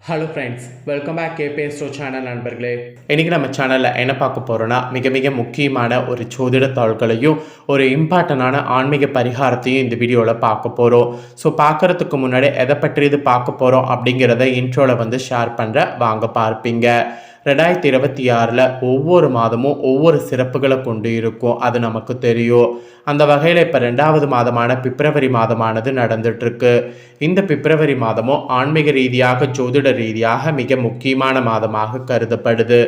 Hello friends, welcome back கேபிஎஸ்டோ channel நண்பர்களே. இன்றைக்கி நம்ம சேனலில் என்ன பார்க்க போகிறோன்னா, மிக முக்கியமான ஒரு ஜோதிட தாள்களையும் ஒரு இம்பார்ட்டண்டான ஆன்மீக பரிகாரத்தையும் இந்த வீடியோவில் பார்க்க போகிறோம். ஸோ பார்க்குறதுக்கு முன்னாடி எதை பற்றி இது பார்க்க போகிறோம் அப்படிங்கிறத இன்ட்ரோவில் ஷேர் பண்ணுற வாங்க பார்ப்பீங்க. 2026 ஒவ்வொரு மாதமும் ஒவ்வொரு சிறப்புகளை கொண்டு இருக்கும், அது நமக்கு தெரியும். அந்த வகையில் இப்போ 2வது மாதமான பிப்ரவரி மாதமானது நடந்துட்டுருக்கு. இந்த பிப்ரவரி மாதமும் ஆன்மீக ரீதியாக ஜோதிட ரீதியாக மிக முக்கியமான மாதமாக கருதப்படுது.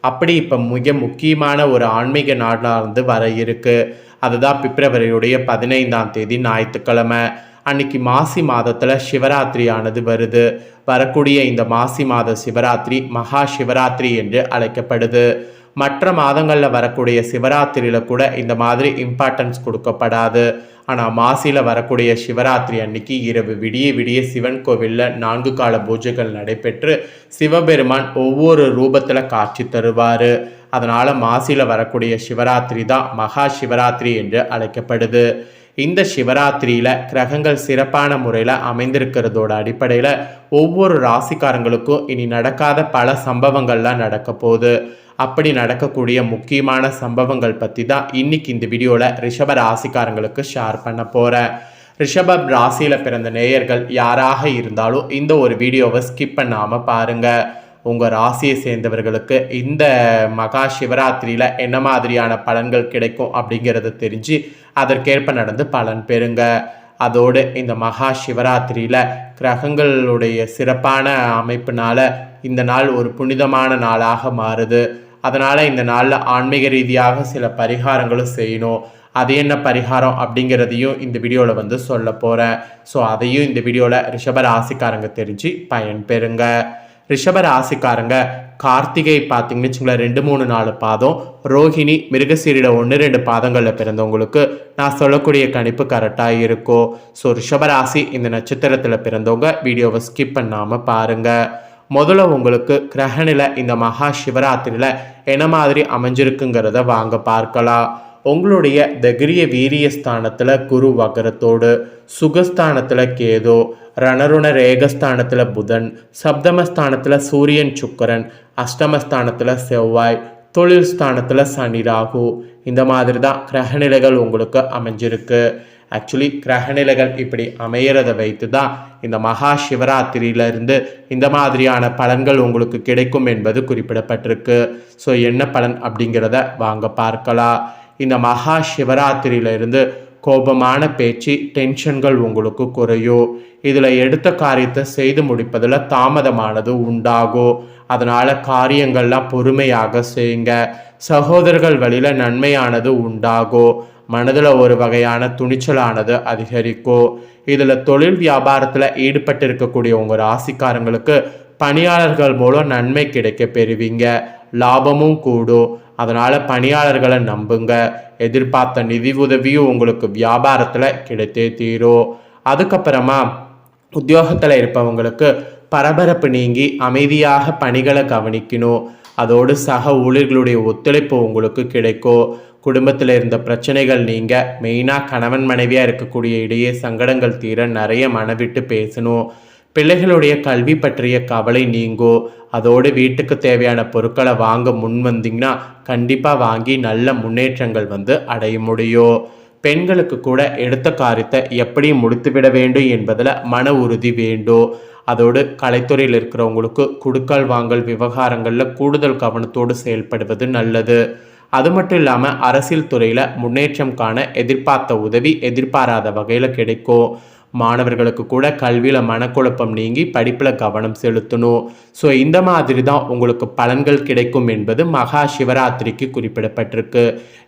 அப்படி இப்போ மிக முக்கியமான ஒரு ஆன்மீக நாளாக வர இருக்கு. அதுதான் பிப்ரவரியுடைய 15ஆம் தேதி ஞாயிற்றுக்கிழமை. அன்னைக்கு மாசி மாதத்தில் சிவராத்திரியானது வருது. வரக்கூடிய இந்த மாசி மாத சிவராத்திரி மகா சிவராத்திரி என்று அழைக்கப்படுது. மற்ற மாதங்களில் வரக்கூடிய சிவராத்திரியில் கூட இந்த மாதிரி இம்பார்ட்டன்ஸ் கொடுக்கப்படாது. ஆனால் மாசியில் வரக்கூடிய சிவராத்திரி அன்னைக்கு இரவு விடிய சிவன் கோவிலில் 4 கால பூஜைகள் நடைபெற்று சிவபெருமான் ஒவ்வொரு ரூபத்தில் காட்சி தருவார். அதனால் மாசியில் வரக்கூடிய சிவராத்திரி தான் மகா சிவராத்திரி என்று அழைக்கப்படுது. இந்த சிவராத்திரியில் கிரகங்கள் சிறப்பான முறையில் அமைந்திருக்கிறதோட அடிப்படையில் ஒவ்வொரு ராசிக்காரங்களுக்கும் இனி நடக்காத பல சம்பவங்கள்லாம் நடக்க போகுது. அப்படி நடக்கக்கூடிய முக்கியமான சம்பவங்கள் பற்றி தான் இன்னைக்கு இந்த வீடியோவில் ரிஷப ராசிக்காரங்களுக்கு ஷேர் பண்ண போகிறேன். ரிஷப ராசியில் பிறந்த நேயர்கள் யாராக இருந்தாலும் இந்த ஒரு வீடியோவை ஸ்கிப் பண்ணாமல் பாருங்கள். உங்கள் ராசியை சேர்ந்தவர்களுக்கு இந்த மகா சிவராத்திரியில் என்ன மாதிரியான பலன்கள் கிடைக்கும் அப்படிங்கிறத தெரிஞ்சு அதற்கேற்ப நடந்து பலன் பெறுங்க. அதோடு இந்த மகா சிவராத்திரியில் கிரகங்களுடைய சிறப்பான அமைப்பினால இந்த நாள் ஒரு புனிதமான நாளாக மாறுது. அதனால் இந்த நாளில் ஆன்மீக ரீதியாக சில பரிகாரங்களும் செய்யணும். அது என்ன பரிகாரம் அப்படிங்கிறதையும் இந்த வீடியோவில் சொல்ல போகிறேன். ஸோ அதையும் இந்த வீடியோவில் ரிஷப ராசிக்காரங்க தெரிஞ்சு பயன் பெறுங்க. ரிஷப ராசிக்காரங்க கார்த்திகை பார்த்தீங்கன்னு வச்சுங்களேன் 2-3-4 பாதம், ரோஹிணி மிருகசீரிட 1-2 பாதங்களில் பிறந்தவங்களுக்கு நான் சொல்லக்கூடிய கணிப்பு கரெக்டாக இருக்கும். ஸோ ரிஷபராசி இந்த நட்சத்திரத்தில் பிறந்தவங்க வீடியோவை ஸ்கிப் பண்ணாமல் பாருங்கள். முதல்ல உங்களுக்கு கிரகணில இந்த மகா சிவராத்திரியில் என்ன மாதிரி அமைஞ்சிருக்குங்கிறத வாங்க பார்க்கலாம். உங்களுடைய தகிரிய வீரிய ஸ்தானத்தில் குரு வகரத்தோடு, சுகஸ்தானத்தில் கேது, ரணருண ரேகஸ்தானத்தில் புதன், சப்தமஸ்தானத்தில் சூரியன் சுக்கரன், அஷ்டமஸ்தானத்தில் செவ்வாய், தொழில் ஸ்தானத்தில் சனி ராகு, இந்த மாதிரி தான் கிரகநிலைகள் உங்களுக்கு அமைஞ்சிருக்கு. ஆக்சுவலி கிரகநிலைகள் இப்படி அமையிறத வைத்து தான் இந்த மகா சிவராத்திரியிலிருந்து இந்த மாதிரியான பலன்கள் உங்களுக்கு கிடைக்கும் என்பது குறிப்பிடப்பட்டிருக்கு. ஸோ என்ன பலன் அப்படிங்கிறத வாங்க பார்க்கலாம். இந்த மகா சிவராத்திரியிலிருந்து கோபமான பேச்சு, டென்ஷன்கள் உங்களுக்கு குறையும். இதில் எடுத்த காரியத்தை செய்து முடிப்பதில் தாமதமானது உண்டாகும். அதனால் காரியங்கள்லாம் பொறுமையாக செய்யுங்க. சகோதரர்கள் வழியில் நன்மையானது உண்டாகும். மனதில் ஒரு வகையான துணிச்சலானது அதிகரிக்கும். இதில் தொழில் வியாபாரத்தில் ஈடுபட்டு இருக்கக்கூடிய உங்கள் ராசிக்காரங்களுக்கு பணியாளர்கள் மூலம் நன்மை கிடைக்க பெறுவீங்க. லாபமும் கூடும். அதனால் பணியாளர்களை நம்புங்க. எதிர்பார்த்த நிதி உதவியும் உங்களுக்கு வியாபாரத்தில் கிடைத்தே தீரும். அதுக்கப்புறமா உத்தியோகத்தில் இருப்பவங்களுக்கு பரபரப்பு நீங்கி அமைதியாக பணிகளை கவனிக்கணும். அதோடு சக ஊழியர்களுடைய ஒத்துழைப்பு உங்களுக்கு கிடைக்கும். குடும்பத்தில் இருந்த பிரச்சனைகள் நீங்கள் மெயினாக கணவன் மனைவியாக இருக்கக்கூடிய இடையே சங்கடங்கள் தீர நிறைய மனவிட்டு பேசணும். பிள்ளைகளுடைய கல்வி பற்றிய கவலை நீங்கும். அதோடு வீட்டுக்கு தேவையான பொருட்களை வாங்க முன் வந்தீங்கன்னா கண்டிப்பாக வாங்கி நல்ல முன்னேற்றங்கள் அடைய முடியும். பெண்களுக்கு கூட எடுத்த காரியத்தை எப்படி முடித்துவிட வேண்டும் என்பதில் மன உறுதி வேண்டும். அதோடு கலைத்துறையில் இருக்கிறவங்களுக்கு குடுக்கல் வாங்கல் விவகாரங்களில் கூடுதல் கவனத்தோடு செயல்படுவது நல்லது. அது மட்டும் இல்லாமல் அரசியல் துறையில் முன்னேற்றம் காண எதிர்பார்த்த உதவி எதிர்பாராத வகையில் கிடைக்கும். மாணவர்களுக்கு கூட கல்வியில் மனக்குழப்பம் நீங்கி படிப்பில் கவனம் செலுத்தணும். ஸோ இந்த மாதிரி தான் உங்களுக்கு பலன்கள் கிடைக்கும் என்பது மகா சிவராத்திரிக்கு குறிப்பிடப்பட்டிருக்கு.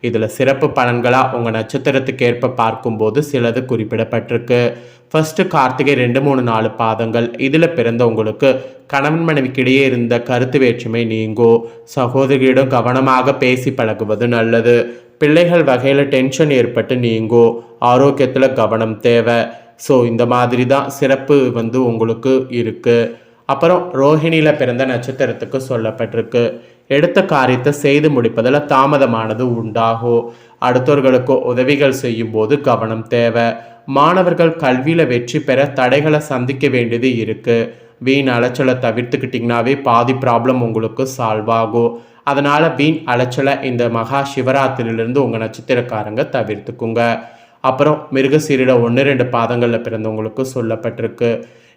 இதில் சிறப்பு பலன்களாக உங்கள் நட்சத்திரத்துக்கு ஏற்ப பார்க்கும்போது சிலது குறிப்பிடப்பட்டிருக்கு. ஃபர்ஸ்ட்டு கார்த்திகை 2-3-4 பாதங்கள் இதில் பிறந்தவங்களுக்கு கணவன் மனைவிக்கிடையே இருந்த கருத்து வேற்றுமை நீங்கும். சகோதரியிடம் கவனமாக பேசி பழகுவது நல்லது. பிள்ளைகள் வகையில் டென்ஷன் ஏற்பட்டு நீங்கும். ஆரோக்கியத்தில் கவனம் தேவை. ஸோ இந்த மாதிரி தான் சிறப்பு உங்களுக்கு இருக்குது. அப்புறம் ரோஹிணியில் பிறந்த நட்சத்திரத்துக்கு சொல்லப்பட்டிருக்கு. எடுத்த காரியத்தை செய்து முடிப்பதில் தாமதமானது உண்டாகும். அடுத்தவர்களுக்கு உதவிகள் செய்யும் போது கவனம் தேவை. மாணவர்கள் கல்வியில் வெற்றி பெற தடைகளை சந்திக்க வேண்டியது இருக்குது. வீண் அலைச்சலை தவிர்த்துக்கிட்டிங்கனாவே பாதி ப்ராப்ளம் உங்களுக்கு சால்வ் ஆகும். அதனால் வீண் அலைச்சலை இந்த மகா சிவராத்திரியிலிருந்து உங்கள் நட்சத்திரக்காரங்க தவிர்த்துக்குங்க. அப்புறம் மிருகசீரிட 1-2 பாதங்களில் பிறந்தவங்களுக்கு சொல்லப்பட்டிருக்கு.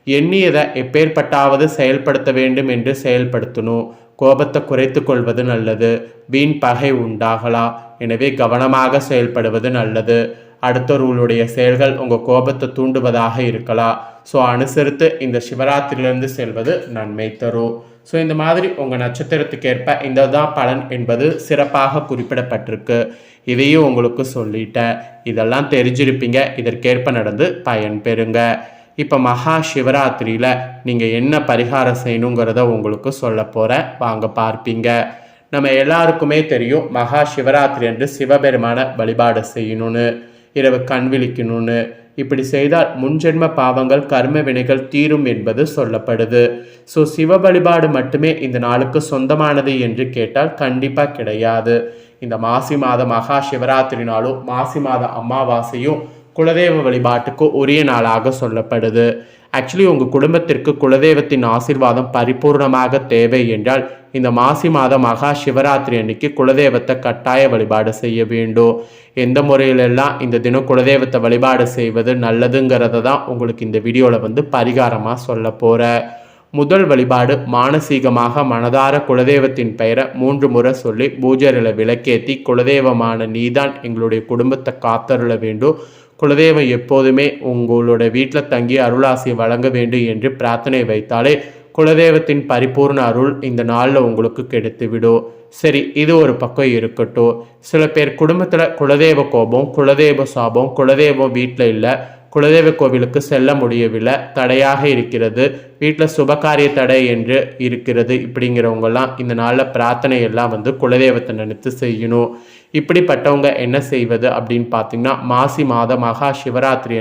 எண்ணியதை எப்பேற்பட்டாவது செயல்படுத்த வேண்டும் என்று செயல்படுத்தணும். கோபத்தை குறைத்து கொள்வது நல்லது. வீண் பகை உண்டாகலாம். எனவே கவனமாக செயல்படுவது நல்லது. அடுத்தவர்களுடைய செயல்கள் உங்கள் கோபத்தை தூண்டுவதாக இருக்கலாம். ஸோ அனுசரித்து இந்த சிவராத்திரியிலிருந்து செல்வது நன்மை தரும். ஸோ இந்த மாதிரி உங்கள் நட்சத்திரத்துக்கேற்ப இந்த தான் பலன் என்பது சிறப்பாக குறிப்பிடப்பட்டிருக்கு. இதையும் உங்களுக்கு சொல்லிட்டேன். இதெல்லாம் தெரிஞ்சிருப்பீங்க. இதற்கேற்ப நடந்து பயன் பெறுங்க. இப்போ மகா சிவராத்திரியில் நீங்கள் என்ன பரிகாரம் செய்யணுங்கிறத உங்களுக்கு சொல்ல போகிறேன். வாங்க பார்ப்பீங்க. நம்ம எல்லாருக்குமே தெரியும் மகா சிவராத்திரி அன்று சிவபெருமான வழிபாடு செய்யணும்னு, இரவு கண் விழிக்கணும்னு. இப்படி செய்தால் முன்ஜென்ம பாவங்கள் கர்ம வினைகள் தீரும் என்பது சொல்லப்படுது. ஸோ சிவ வழிபாடு மட்டுமே இந்த நாளுக்கு சொந்தமானது என்று கேட்டால் கண்டிப்பாக கிடையாது. இந்த மாசி மாத மகா சிவராத்திரி நாளும் மாசி மாத அமாவாசையும் குலதெய்வ வழிபாட்டுக்கு உரிய நாளாக சொல்லப்படுது. ஆக்சுவலி உங்கள் குடும்பத்திற்கு குலதெய்வத்தின் ஆசீர்வாதம் பரிபூர்ணமாக தேவை என்றால் இந்த மாசி மாதம் மகா சிவராத்திரி அன்னைக்கு குலதெய்வத்தை கட்டாய வழிபாடு செய்ய வேண்டும். எந்த முறையிலெல்லாம் இந்த தினம் குலதெய்வத்தை வழிபாடு செய்வது நல்லதுங்கிறத தான் உங்களுக்கு இந்த வீடியோவில் பரிகாரமாக சொல்ல போகிறேன். முதல் வழிபாடு மானசீகமாக மனதார குலதெய்வத்தின் பெயரை 3 முறை சொல்லி பூஜையில் விளக்கேற்றி குலதெய்வமான நீதான் எங்களுடைய குடும்பத்தை காத்தருள வேண்டும், குலதெய்வம் எப்போதுமே உங்களோட வீட்டில் தங்கி அருளாசியை வழங்க வேண்டும் என்று பிரார்த்தனை வைத்தாலே குலதெய்வத்தின் பரிபூர்ண அருள் இந்த நாளில் உங்களுக்கு கிடைத்துவிடும். சரி, இது ஒரு பக்கம் இருக்கட்டும். சில பேர் குடும்பத்தில் குலதெய்வ கோபம், குலதெய்வ சாபம், குலதெய்வம் வீட்டில் இல்லை, குலதெய்வ கோவிலுக்கு செல்ல முடியவில்லை, தடையாக இருக்கிறது, வீட்டில் சுபகாரிய தடை என்று இருக்கிறது. இப்படிங்கிறவங்கெல்லாம் இந்த நாளில் பிரார்த்தனை எல்லாம் குலதெய்வத்தை நினைத்து செய்யணும். இப்படிப்பட்டவங்க என்ன செய்வது அப்படின்னு பார்த்தீங்கன்னா, மாசி மாத மகா சிவராத்திரி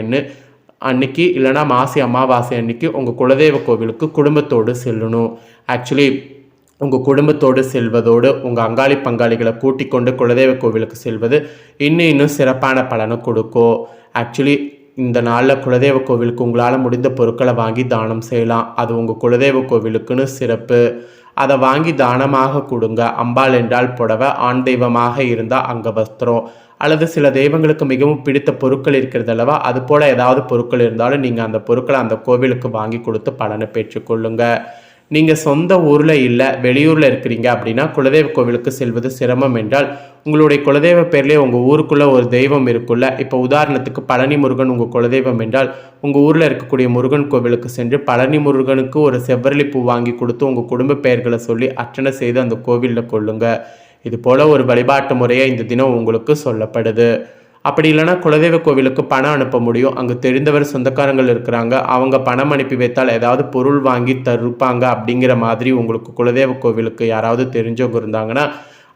அன்னைக்கு இல்லைனா மாசி அமாவாசை அன்னைக்கு உங்கள் குலதெய்வ கோவிலுக்கு குடும்பத்தோடு செல்லணும். ஆக்சுவலி உங்கள் குடும்பத்தோடு செல்வதோடு உங்கள் அங்காளி பங்காளிகளை கூட்டிக் கொண்டு குலதெய்வ கோவிலுக்கு செல்வது இன்னும் சிறப்பான பலனை கொடுக்கும். ஆக்சுவலி இந்த நாளில் குலதெய்வ கோவிலுக்கு உங்களால் முடிந்த பொருட்களை வாங்கி தானம் செய்யலாம். அது உங்கள் குலதெய்வ கோவிலுக்குன்னு சிறப்பு. அதை வாங்கி தானமாக கொடுங்க. அம்பாள் என்றால் புடவை, ஆண் தெய்வமாக இருந்தால் அங்க வஸ்திரம், அல்லது சில தெய்வங்களுக்கு மிகவும் பிடித்த பொருட்கள் இருக்கிறது அல்லவா, அது போல் ஏதாவது பொருட்கள் இருந்தாலும் நீங்கள் அந்த பொருட்களை அந்த கோவிலுக்கு வாங்கி கொடுத்து பலனை பெற்றுக்கொள்ளுங்க. நீங்கள் சொந்த ஊரில் இல்லை, வெளியூரில் இருக்கிறீங்க அப்படின்னா குலதெய்வ கோவிலுக்கு செல்வது சிரமம் என்றால் உங்களுடைய குலதெய்வ பேர்லேயே உங்கள் ஊருக்குள்ளே ஒரு தெய்வம் இருக்குல்ல. இப்போ உதாரணத்துக்கு பழனி முருகன் உங்கள் குலதெய்வம் என்றால் உங்கள் ஊரில் இருக்கக்கூடிய முருகன் கோவிலுக்கு சென்று பழனி முருகனுக்கு ஒரு செவ்வரளி பூ வாங்கி கொடுத்து உங்கள் குடும்ப பெயர்களை சொல்லி அர்ச்சனை செய்து அந்த கோவிலில் கொள்ளுங்க. இது போல் ஒரு வழிபாட்டு முறையை இந்த தினம் உங்களுக்கு சொல்லப்படுது. அப்படி இல்லைனா குலதெய்வ கோவிலுக்கு பணம் அனுப்ப முடியும். அங்கே தெரிந்தவர் சொந்தக்காரங்கள் இருக்கிறாங்க, அவங்க பணம் அனுப்பி வைத்தால் ஏதாவது பொருள் வாங்கி தருப்பாங்க. அப்படிங்கிற மாதிரி உங்களுக்கு குலதெய்வ கோவிலுக்கு யாராவது தெரிஞ்சவங்க இருந்தாங்கன்னா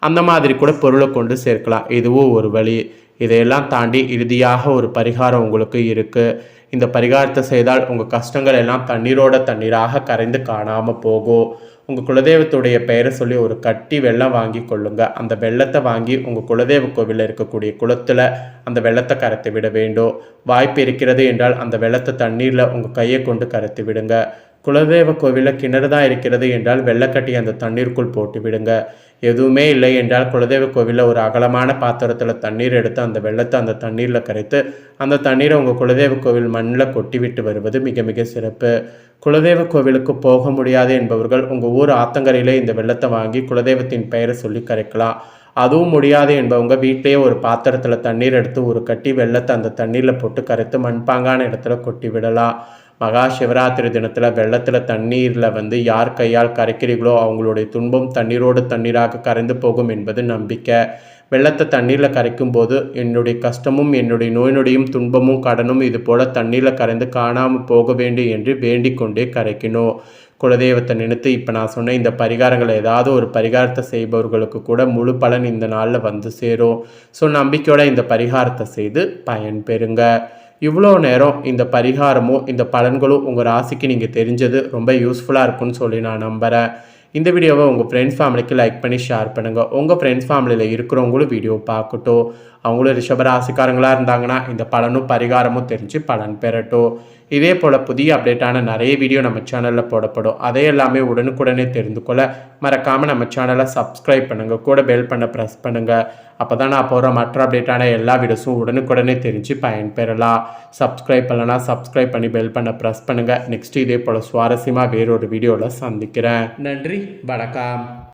அந்த மாதிரி கூட பொருளை கொண்டு சேர்க்கலாம். இதுவும் ஒரு வழி. இதையெல்லாம் தாண்டி இறுதியாக ஒரு பரிகாரம் உங்களுக்கு இருக்குது. இந்த பரிகாரத்தை செய்தால் உங்கள் கஷ்டங்கள் எல்லாம் தண்ணீரோட தண்ணீராக கரைந்து காணாமல் போகும். உங்கள் குலதெய்வத்துடைய பெயரை சொல்லி ஒரு கட்டி வெள்ளம் வாங்கி கொள்ளுங்க. அந்த வெள்ளத்தை வாங்கி உங்கள் குலதெய்வ கோவிலில் இருக்கக்கூடிய குளத்தில் அந்த வெள்ளத்தை கரைத்து விட வேண்டும். வாய்ப்பு இருக்கிறது என்றால் அந்த வெள்ளத்தை தண்ணீரில் உங்கள் கையை கொண்டு கரைத்து விடுங்க. குலதெய்வ கோவிலில் கிணறு தான் இருக்கிறது என்றால் வெள்ளக்கட்டி அந்த தண்ணீருக்குள் போட்டு விடுங்க. எதுவுமே இல்லை என்றால் குலதெய்வ கோவிலில் ஒரு அகலமான பாத்திரத்தில் தண்ணீர் எடுத்து அந்த வெள்ளத்தை அந்த தண்ணீரில் கரைத்து அந்த தண்ணீரை உங்கள் குலதெய்வ கோவில் மண்ணில் கொட்டி விட்டு வருவது மிக மிக சிறப்பு. குலதெய்வ கோவிலுக்கு போக முடியாது என்பவர்கள் உங்கள் ஊர் ஆத்தங்கரையிலே இந்த வெள்ளத்தை வாங்கி குலதெய்வத்தின் பெயரை சொல்லி கரைக்கலாம். அதுவும் முடியாது என்பவங்க வீட்டிலேயே ஒரு பாத்திரத்தில் தண்ணீர் எடுத்து ஒரு கட்டி வெள்ளத்தை அந்த தண்ணீரில் போட்டு கரைத்து மண்பாங்கான இடத்துல கொட்டி விடலாம். மகா சிவராத்திரி தினத்தில் வெள்ளத்தில் தண்ணீரில் யார் கையால் கரைக்கிறீர்களோ அவங்களுடைய துன்பம் தண்ணீரோடு தண்ணீராக கரைந்து போகும் என்பது நம்பிக்கை. வெள்ளத்தை தண்ணீரில் கரைக்கும் போது என்னுடைய கஷ்டமும் என்னுடைய நோய் நொடியும் துன்பமும் கடனும் இது போல் தண்ணீரில் கரைந்து காணாமல் போக வேண்டும் என்று வேண்டிக் கொண்டே கரைக்கணும். குலதெய்வத்தை நினைத்து இப்போ நான் சொன்ன இந்த பரிகாரங்களை ஏதாவது ஒரு பரிகாரத்தை செய்பவர்களுக்கு கூட முழு பலன் இந்த நாளில் சேரும். ஸோ நம்பிக்கையோட இந்த பரிகாரத்தை செய்து பயன் பெறுங்க. இவ்வளோ நேரம் இந்த பரிகாரமும் இந்த பலன்களும் உங்கள் ராசிக்கு நீங்கள் தெரிஞ்சது ரொம்ப யூஸ்ஃபுல்லாக இருக்குன்னு சொல்லி நான் நம்புகிறேன். இந்த வீடியோவை உங்கள் ஃப்ரெண்ட்ஸ் ஃபேமிலிக்கு லைக் பண்ணி ஷேர் பண்ணுங்கள். உங்கள் ஃப்ரெண்ட்ஸ் ஃபேமிலியில் இருக்கிறவங்களும் வீடியோ பார்க்கட்டும். அவங்களும் ரிஷபராசிக்காரங்களாக இருந்தாங்கன்னா இந்த பலனும் பரிகாரமும் தெரிஞ்சு பலன் பெறட்டும். இதே போல் புதிய அப்டேட்டான நிறைய வீடியோ நம்ம சேனலில் போடப்படும். அதை எல்லாமே உடனுக்குடனே தெரிந்து கொள்ள மறக்காமல் நம்ம சேனலை சப்ஸ்கிரைப் பண்ணுங்கள், கூட பெல் பண்ண ப்ரெஸ் பண்ணுங்கள். அப்போ தான் நான் போகிற மற்ற அப்டேட்டான எல்லா வீடியோஸும் உடனுக்குடனே தெரிஞ்சு பயன்பெறலாம். சப்ஸ்கிரைப் பண்ணலன்னா சப்ஸ்கிரைப் பண்ணி பெல் பண்ண ப்ரெஸ் பண்ணுங்கள். நெக்ஸ்ட் இதே போல் சுவாரஸ்யமாக வேறொரு வீடியோவில் சந்திக்கிறேன். நன்றி, வணக்கம்.